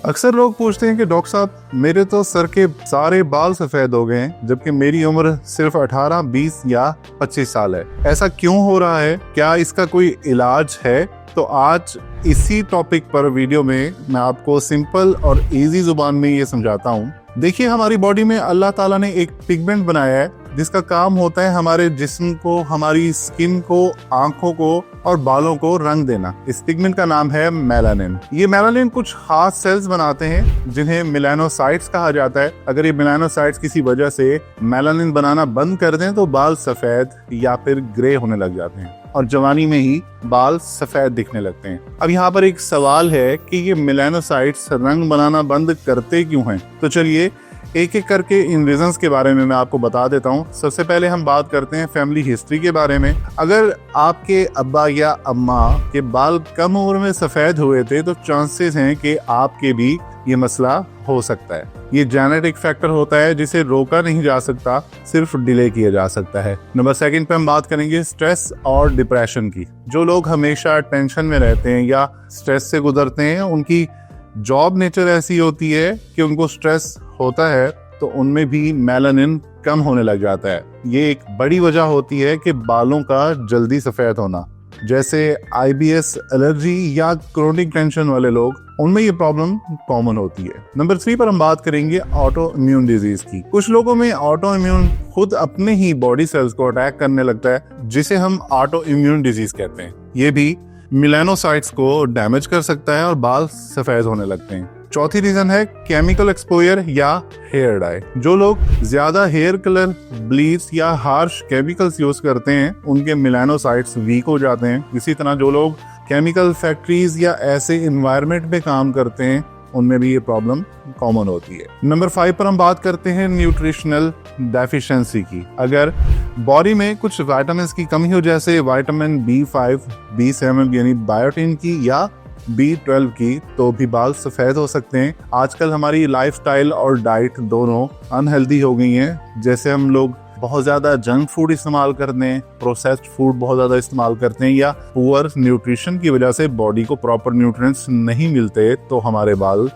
अक्सर लोग पूछते हैं कि डॉक्टर साहब मेरे तो सर के सारे बाल सफेद हो गए हैं जबकि मेरी उम्र सिर्फ 18, 20 या 25 साल है। ऐसा क्यों हो रहा है? क्या इसका कोई इलाज है? तो आज इसी टॉपिक पर वीडियो में मैं आपको सिंपल और इजी जुबान में ये समझाता हूँ। देखिए, हमारी बॉडी में अल्लाह ताला ने एक पिगमेंट बनाया है जिसका काम होता है हमारे जिस्म को, हमारी स्किन को, आंखों को और बालों को रंग देना। इस पिगमेंट का नाम है मेलानिन। ये मेलानिन कुछ खास सेल्स बनाते हैं जिन्हें मेलानोसाइट्स कहा जाता है। अगर ये मेलानोसाइट्स किसी वजह से मेलानिन बनाना बंद कर दें तो बाल सफेद या फिर ग्रे होने लग जाते हैं और जवानी में ही बाल सफेद दिखने लगते हैं। अब यहाँ पर एक सवाल है कि ये मेलानोसाइट्स रंग बनाना बंद करते क्यों हैं? तो चलिए एक एक करके इन रीजंस के बारे में मैं आपको बता देता हूँ। सबसे पहले हम बात करते हैं फैमिली हिस्ट्री के बारे में। अगर आपके अब्बा या अम्मा के बाल कम उम्र में सफेद हुए थे तो चांसेस हैं कि आपके भी ये मसला हो सकता है। ये जेनेटिक फैक्टर होता है जिसे रोका नहीं जा सकता, सिर्फ डिले किया जा सकता है। नंबर 2 पे हम बात करेंगे स्ट्रेस और डिप्रेशन की। जो लोग हमेशा टेंशन में रहते हैं या स्ट्रेस से गुजरते हैं, उनकी जॉब नेचर ऐसी होती है कि उनको स्ट्रेस होता है तो उनमें भी मेलानिन कम होने लग जाता है। ये एक बड़ी वजह होती है कि बालों का जल्दी सफेद होना। जैसे IBS, एलर्जी या क्रोनिक टेंशन वाले लोग, उनमें ये प्रॉब्लम कॉमन होती है। नंबर 3 पर हम बात करेंगे ऑटो इम्यून डिजीज की। कुछ लोगों में ऑटो इम्यून खुद अपने ही बॉडी सेल्स को अटैक करने लगता है जिसे हम ऑटो इम्यून डिजीज कहते हैं। ये भी मेलानोसाइट्स को डैमेज कर सकता है और बाल सफेद होने लगते हैं। चौथी रीजन है केमिकल एक्सपोजर या हेयर डाई। जो लोग ज्यादा हेयर कलर, ब्लीच या हार्श केमिकल्स यूज करते हैं उनके मेलानोसाइट्स वीक हो जाते हैं। इसी तरह जो लोग केमिकल फैक्ट्रीज या ऐसे इन्वायरमेंट में काम करते हैं उनमें भी ये प्रॉब्लम कॉमन होती है। नंबर 5 पर हम बात करते हैं न्यूट्रिशनल डेफिशिएंसी की। अगर बॉडी में कुछ विटामिन की कमी हो, जैसे विटामिन B5, B7 यानी बायोटिन की या B12 की, तो भी बाल सफेद हो सकते हैं। आजकल हमारी लाइफस्टाइल और डाइट दोनों अनहेल्दी हो गई हैं। जैसे हम लोग बहुत ज्यादा जंक फूड इस्तेमाल करते हैं, प्रोसेस्ड फूड बहुत ज्यादा इस्तेमाल करते हैं, या पुअर न्यूट्रिशन की वजह से बॉडी को प्रॉपर न्यूट्रिएंट्स नहीं मिलते तो हमारे बाल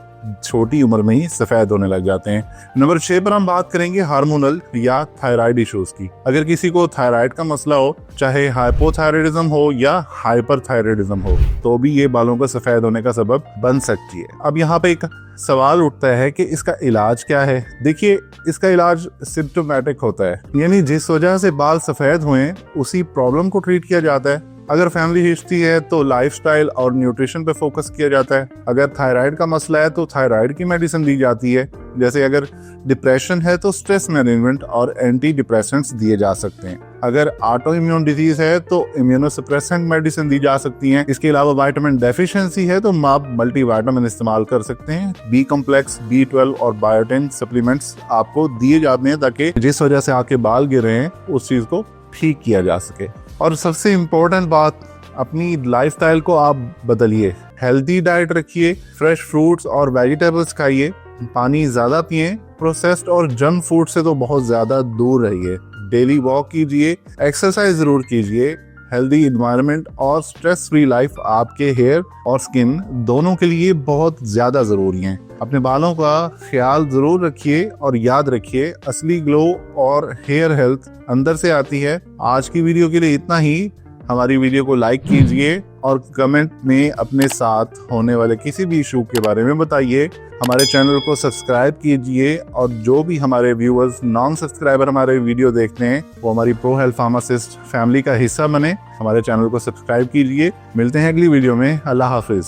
छोटी उम्र में ही सफेद होने लग जाते हैं। नंबर 6 पर हम बात करेंगे हार्मोनल या थायराइड इश्यूज की। अगर किसी को थायराइड का मसला हो, चाहे हाइपोथायराइडिज्म हो या हाइपरथायराइडिज्म हो, तो भी ये बालों का सफेद होने का सबब बन सकती है। अब यहाँ पे एक सवाल उठता है कि इसका इलाज क्या है? देखिए, इसका इलाज सिम्प्टोमेटिक होता है, यानी जिस वजह से बाल सफेद हुए उसी प्रॉब्लम को ट्रीट किया जाता है। अगर फैमिली हिस्ट्री है तो लाइफस्टाइल और न्यूट्रिशन पे फोकस किया जाता है। अगर थायराइड का मसला है तो थायराइड की मेडिसिन दी जाती है। जैसे अगर डिप्रेशन है तो स्ट्रेस मैनेजमेंट और एंटी डिप्रेसेंट्स दिए जा सकते हैं। अगर ऑटो इम्यून डिजीज है तो इम्यूनोसप्रेसेंट मेडिसिन दी जा सकती हैं। इसके अलावा विटामिन डेफिशिएंसी है तो आप मल्टीविटामिन इस्तेमाल कर सकते हैं। B कॉम्प्लेक्स, B12 और बायोटिन सप्लीमेंट्स आपको दिए जाते हैं ताकि जिस वजह से आपके बाल गिर रहे हैं उस चीज को ठीक किया जा सके। और सबसे इम्पोर्टेंट बात, अपनी लाइफस्टाइल को आप बदलिए। हेल्दी डाइट रखिए, फ्रेश फ्रूट्स और वेजिटेबल्स खाइए, पानी ज्यादा पिए, प्रोसेस्ड और जंक फूड से तो बहुत ज्यादा दूर रहिए। डेली वॉक कीजिए, एक्सरसाइज जरूर कीजिए। हेल्दी एनवायरनमेंट और स्ट्रेस फ्री लाइफ आपके हेयर और स्किन दोनों के लिए बहुत ज्यादा जरूरी है। अपने बालों का ख्याल जरूर रखिए और याद रखिए, असली ग्लो और हेयर हेल्थ अंदर से आती है। आज की वीडियो के लिए इतना ही। हमारी वीडियो को लाइक कीजिए और कमेंट में अपने साथ होने वाले किसी भी इशू के बारे में बताइए। हमारे चैनल को सब्सक्राइब कीजिए और जो भी हमारे व्यूअर्स नॉन सब्सक्राइबर हमारे वीडियो देखते हैं वो हमारी प्रो हेल्थ फार्मासिस्ट फैमिली का हिस्सा बने। हमारे चैनल को सब्सक्राइब कीजिए। मिलते हैं अगली वीडियो में। अल्लाह हाफिज।